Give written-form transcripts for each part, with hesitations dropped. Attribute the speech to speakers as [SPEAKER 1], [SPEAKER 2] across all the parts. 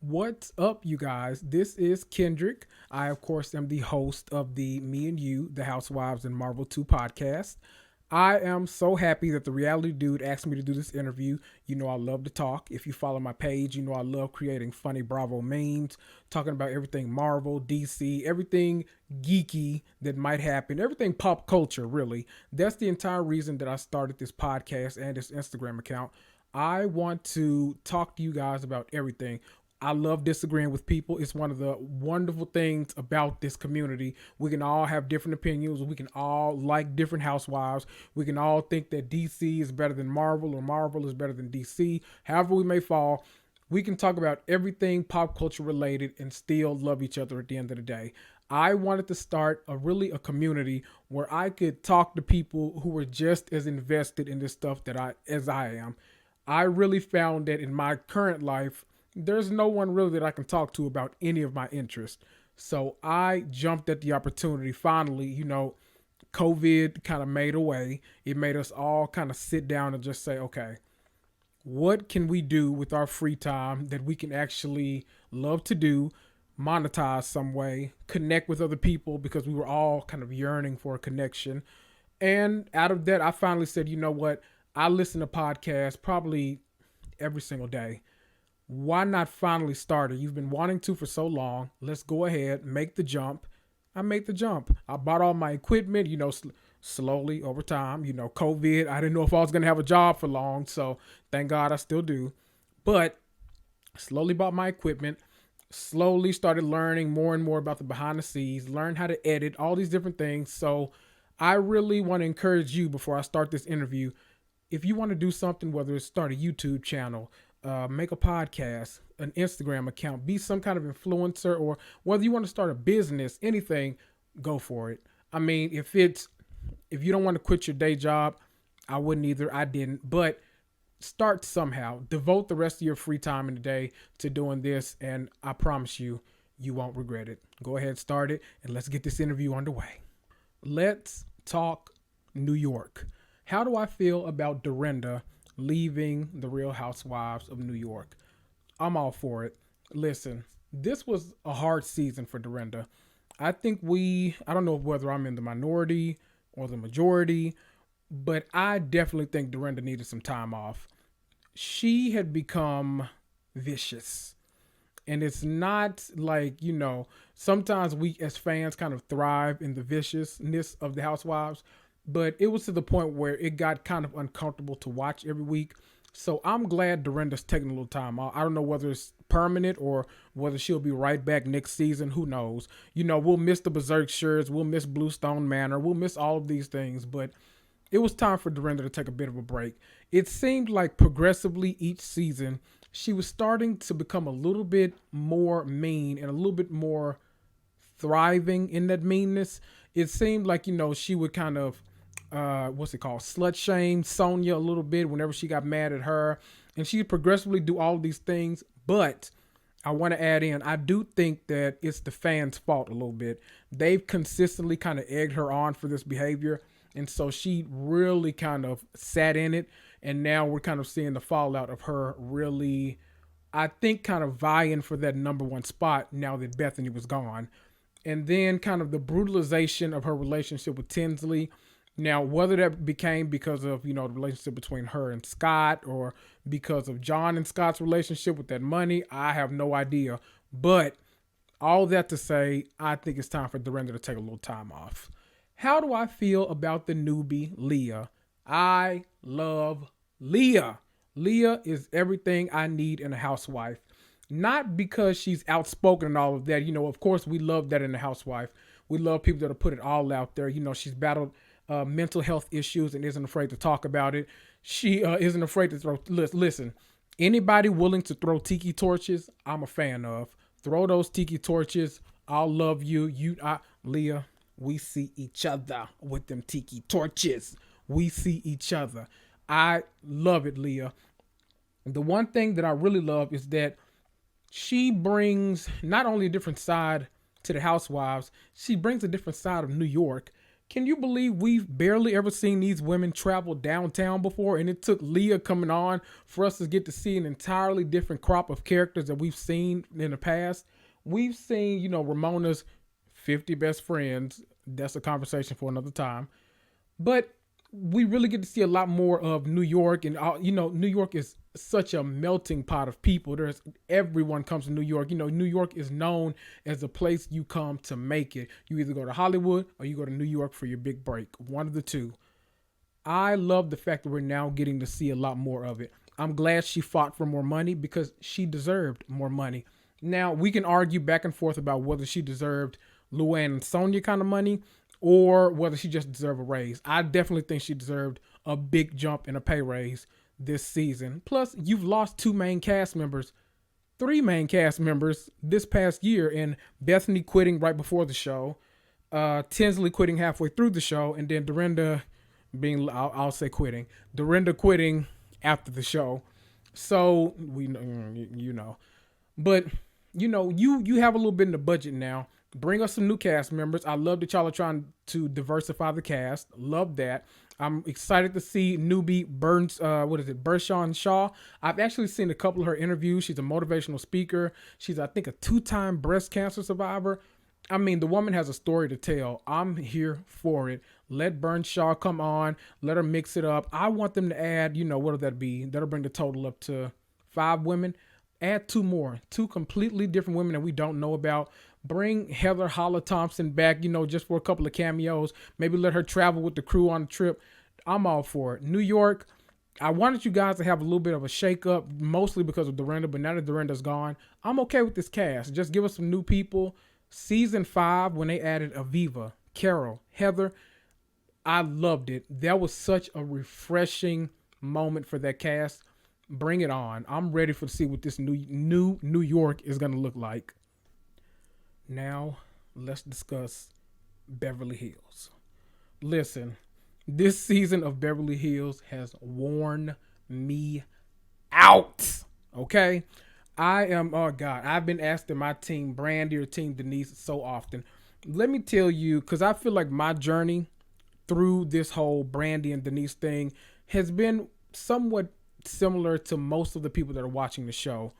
[SPEAKER 1] What's up, you guys? This is Kendrick. I, of course, am the host of the Me and You, the Housewives and Marvel 2 podcast. I am so happy that the reality dude asked me to do this interview. You know, I love to talk. If you follow my page, you know I love creating funny Bravo memes, talking about everything Marvel, DC, everything geeky that might happen, everything pop culture, really. That's the entire reason that I started this podcast and this Instagram account. I want to talk to you guys about everything. I love disagreeing with people. It's one of the wonderful things about this community. We can all have different opinions. We can all like different housewives. We can all think that DC is better than Marvel or Marvel is better than DC. However, we may fall, we can talk about everything pop culture related and still love each other at the end of the day. I wanted to start a community where I could talk to people who were just as invested in this stuff that I am. I really found that in my current life, there's no one really that I can talk to about any of my interests. So I jumped at the opportunity finally. COVID kind of made a way. It made us all kind of sit down and just say, okay, what can we do with our free time that we can actually love to do, monetize some way, connect with other people because we were all kind of yearning for a connection. And out of that, I finally said, you know what? I listen to podcasts probably every single day. Why not finally start it? You've been wanting to for so long. Let's go ahead, make the jump. I made the jump. I bought all my equipment, slowly over time. COVID, I didn't know if I was going to have a job for long. So thank God I still do. But slowly bought my equipment, slowly started learning more and more about the behind the scenes, learned how to edit, all these different things. So I really want to encourage you before I start this interview. If you want to do something, whether it's start a YouTube channel, make a podcast, an Instagram account, be some kind of influencer, or whether you want to start a business, anything, go for it. I mean, if you don't want to quit your day job, I wouldn't either. I didn't, but start somehow. Devote the rest of your free time in the day to doing this, and I promise you, you won't regret it. Go ahead, start it, and let's get this interview underway. Let's talk New York. How do I feel about Dorinda leaving the Real Housewives of New York? I'm all for it. Listen, this was a hard season for Dorinda. I don't know whether I'm in the minority or the majority, but I definitely think Dorinda needed some time off. She had become vicious. And it's not like, sometimes we as fans kind of thrive in the viciousness of the housewives, but it was to the point where it got kind of uncomfortable to watch every week. So I'm glad Dorinda's taking a little time off. I don't know whether it's permanent or whether she'll be right back next season. Who knows? We'll miss the Berserk shirts. We'll miss Bluestone Manor. We'll miss all of these things. But it was time for Dorinda to take a bit of a break. It seemed like progressively each season, she was starting to become a little bit more mean and a little bit more thriving in that meanness. It seemed like, she would kind of slut shame Sonia a little bit whenever she got mad at her, and she progressively do all these things. But I want to add in, I do think that it's the fans' fault a little bit. They've consistently kind of egged her on for this behavior, and so she really kind of sat in it, and now we're kind of seeing the fallout of her really, I think, kind of vying for that number one spot now that Bethany was gone. And then kind of the brutalization of her relationship with Tinsley. Now, whether that became because of, the relationship between her and Scott or because of John and Scott's relationship with that money, I have no idea. But all that to say, I think it's time for Dorinda to take a little time off. How do I feel about the newbie, Leah? I love Leah. Leah is everything I need in a housewife. Not because she's outspoken and all of that. Of course, we love that in a housewife. We love people that'll put it all out there. She's battled mental health issues and isn't afraid to talk about it. She isn't afraid to throw. Listen, anybody willing to throw tiki torches, I'm a fan of. Throw those tiki torches. I'll love you. Leah, we see each other with them tiki torches. We see each other. I love it, Leah. The one thing that I really love is that she brings not only a different side to the housewives, she brings a different side of New York. Can you believe we've barely ever seen these women travel downtown before? And it took Leah coming on for us to get to see an entirely different crop of characters that we've seen in the past. We've seen, Ramona's 50 best friends. That's a conversation for another time. But we really get to see a lot more of New York, and New York is such a melting pot of people. There's everyone comes to New York. New York is known as a place you come to make it. You either go to Hollywood or you go to New York for your big break. One of the two. I love the fact that we're now getting to see a lot more of it. I'm glad she fought for more money because she deserved more money. Now, we can argue back and forth about whether she deserved Luann and Sonia kind of money or whether she just deserved a raise. I definitely think she deserved a big jump in a pay raise this season. Plus, you've lost three main cast members this past year, in Bethany quitting right before the show, Tinsley quitting halfway through the show, and then Dorinda I'll say quitting. Dorinda quitting after the show. So, But, you have a little bit in the budget now. Bring us some new cast members. I love that y'all are trying to diversify the cast. Love that. I'm excited to see newbie Bershawn Shaw. I've actually seen a couple of her interviews. She's a motivational speaker. She's, I think, a 2-time breast cancer survivor. I mean, the woman has a story to tell. I'm here for it. Let Shaw come on. Let her mix it up. I want them to add, what'll that be? That'll bring the total up to 5 women. Add 2 more. 2 completely different women that we don't know about. Bring Heather Holla Thompson back, just for a couple of cameos. Maybe let her travel with the crew on the trip. I'm all for it. New York, I wanted you guys to have a little bit of a shake-up, mostly because of Dorinda, but now that Dorinda's gone, I'm okay with this cast. Just give us some new people. Season 5, when they added Aviva, Carol, Heather, I loved it. That was such a refreshing moment for that cast. Bring it on. I'm ready to see what this new New York is going to look like. Now, let's discuss Beverly Hills. Listen, this season of Beverly Hills has worn me out. Okay? I've been asking my team Brandy or team Denise so often. Let me tell you, because I feel like my journey through this whole Brandy and Denise thing has been somewhat similar to most of the people that are watching the show.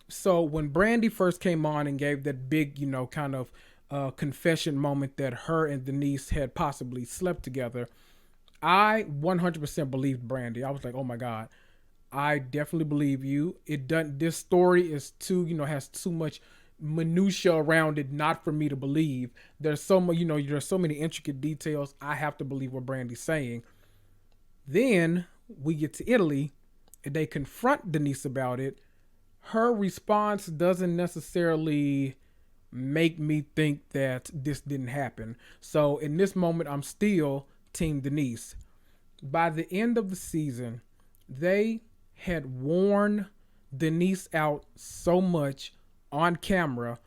[SPEAKER 1] So when Brandy first came on and gave that big, kind of confession moment that her and Denise had possibly slept together, I 100% believed Brandy. I was like, oh my God, I definitely believe you. This story is has too much minutia around it, not for me to believe. There's so much, there's so many intricate details. I have to believe what Brandy's saying. Then we get to Italy and they confront Denise about it. Her response doesn't necessarily make me think that this didn't happen. So in this moment, I'm still Team Denise. By the end of the season, they had worn Denise out so much on camera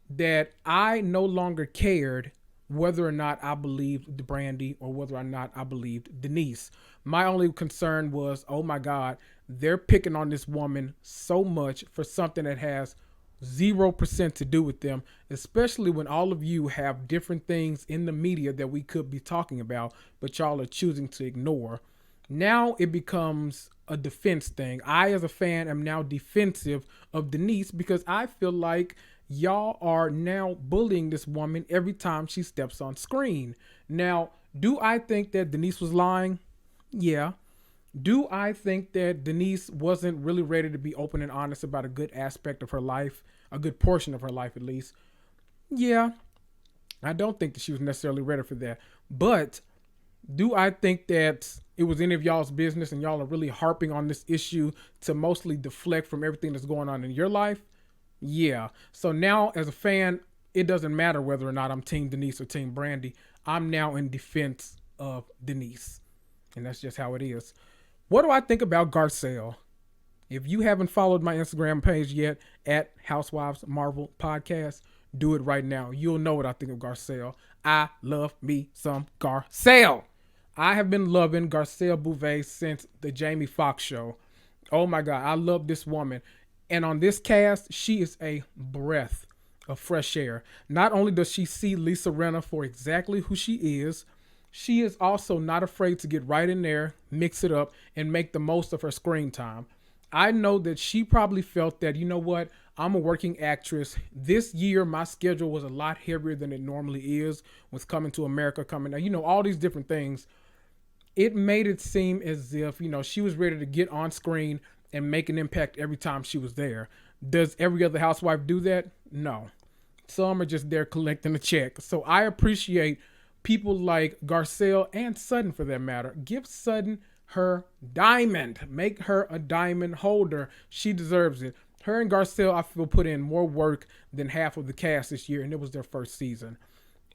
[SPEAKER 1] that I no longer cared whether or not I believed Brandy or whether or not I believed Denise. My only concern was, oh my God, they're picking on this woman so much for something that has 0% to do with them, especially when all of you have different things in the media that we could be talking about, but y'all are choosing to ignore. Now it becomes a defense thing. I, as a fan, am now defensive of Denise because I feel like y'all are now bullying this woman every time she steps on screen. Now, do I think that Denise was lying? Yeah. Do I think that Denise wasn't really ready to be open and honest about a good aspect of her life, a good portion of her life at least? Yeah. I don't think that she was necessarily ready for that. But do I think that it was any of y'all's business and y'all are really harping on this issue to mostly deflect from everything that's going on in your life? Yeah. So now as a fan, it doesn't matter whether or not I'm Team Denise or Team Brandy. I'm now in defense of Denise. And that's just how it is. What do I think about Garcelle? If you haven't followed my Instagram page yet at Housewives Marvel Podcast, do it right now. You'll know what I think of Garcelle. I love me some Garcelle. I have been loving Garcelle Bouvet since the Jamie Foxx show. Oh my God, I love this woman. And on this cast, she is a breath of fresh air. Not only does she see Lisa Rinna for exactly who she is, she is also not afraid to get right in there, mix it up, and make the most of her screen time. I know that she probably felt that, you know what, I'm a working actress. This year, my schedule was a lot heavier than it normally is with Coming to America coming out, all these different things. It made it seem as if, she was ready to get on screen and make an impact every time she was there. Does every other housewife do that? No. Some are just there collecting a check. So I appreciate people like Garcelle and Sutton for that matter. Give Sutton her diamond. Make her a diamond holder. She deserves it. Her and Garcelle, I feel, put in more work than half of the cast this year, and it was their first season.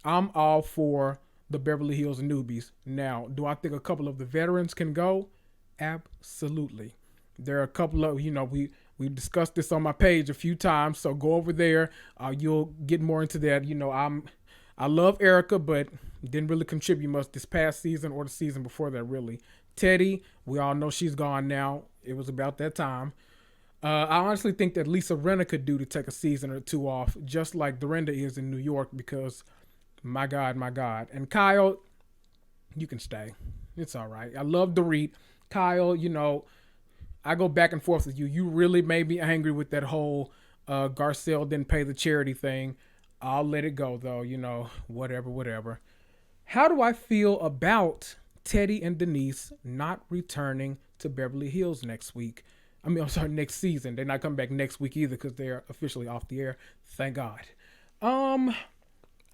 [SPEAKER 1] I'm all for the Beverly Hills newbies. Now, do I think a couple of the veterans can go? Absolutely. There are a couple of, we've discussed this on my page a few times, so go over there. You'll get more into that. I love Erica, but didn't really contribute much this past season or the season before that, really. Teddy, we all know she's gone now. It was about that time. I honestly think that Lisa Rinna could do to take a season or two off, just like Dorinda is in New York, because my God, my God. And Kyle, you can stay. It's all right. I love Dorit. Kyle, I go back and forth with you. You really made me angry with that whole Garcelle didn't pay the charity thing. I'll let it go, though. Whatever. How do I feel about Teddy and Denise not returning to Beverly Hills next week? Next season. They're not coming back next week either because they're officially off the air. Thank God. I'm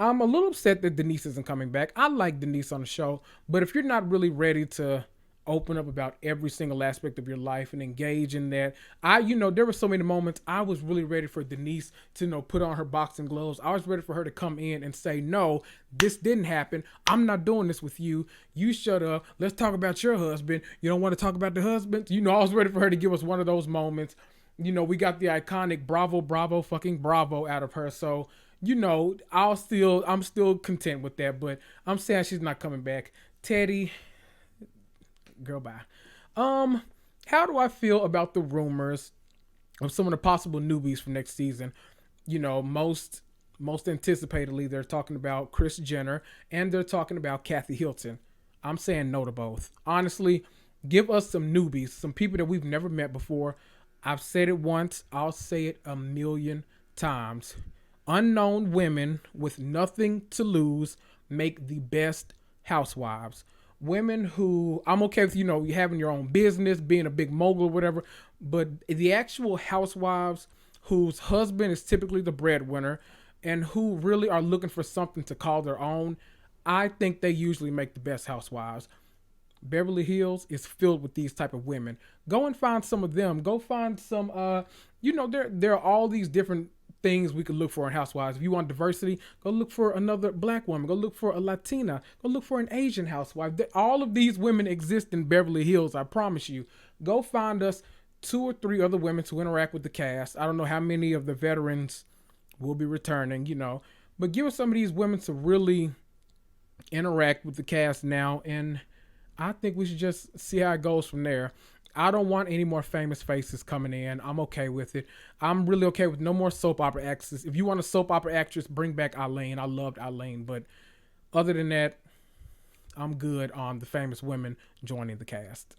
[SPEAKER 1] a little upset that Denise isn't coming back. I like Denise on the show, but if you're not really ready to open up about every single aspect of your life and engage in that, there were so many moments I was really ready for Denise to, put on her boxing gloves. I was ready for her to come in and say, no, this didn't happen. I'm not doing this with you. You shut up. Let's talk about your husband. You don't want to talk about the husband? I was ready for her to give us one of those moments. We got the iconic bravo, fucking bravo out of her. So, I'm still content with that, but I'm saying she's not coming back. Teddy, girl, bye. How do I feel about the rumors of some of the possible newbies for next season? Most anticipatedly, they're talking about Kris Jenner and they're talking about Kathy Hilton. I'm saying no to both. Honestly, give us some newbies, some people that we've never met before. I've said it once. I'll say it a million times. Unknown women with nothing to lose make the best housewives. Women who, I'm okay with, you having your own business, being a big mogul or whatever, but the actual housewives whose husband is typically the breadwinner and who really are looking for something to call their own, I think they usually make the best housewives. Beverly Hills is filled with these type of women. Go and find some of them. Go find some, there are all these different things we could look for in housewives. If you want diversity, go look for another black woman. Go look for a Latina. Go look for an Asian housewife. All of these women exist in Beverly Hills, I promise you. Go find us 2 or 3 other women to interact with the cast. I don't know how many of the veterans will be returning, but give us some of these women to really interact with the cast now, and I think we should just see how it goes from there. I don't want any more famous faces coming in. I'm okay with it. I'm really okay with no more soap opera actresses. If you want a soap opera actress, bring back Eileen. I loved Eileen. But other than that, I'm good on the famous women joining the cast.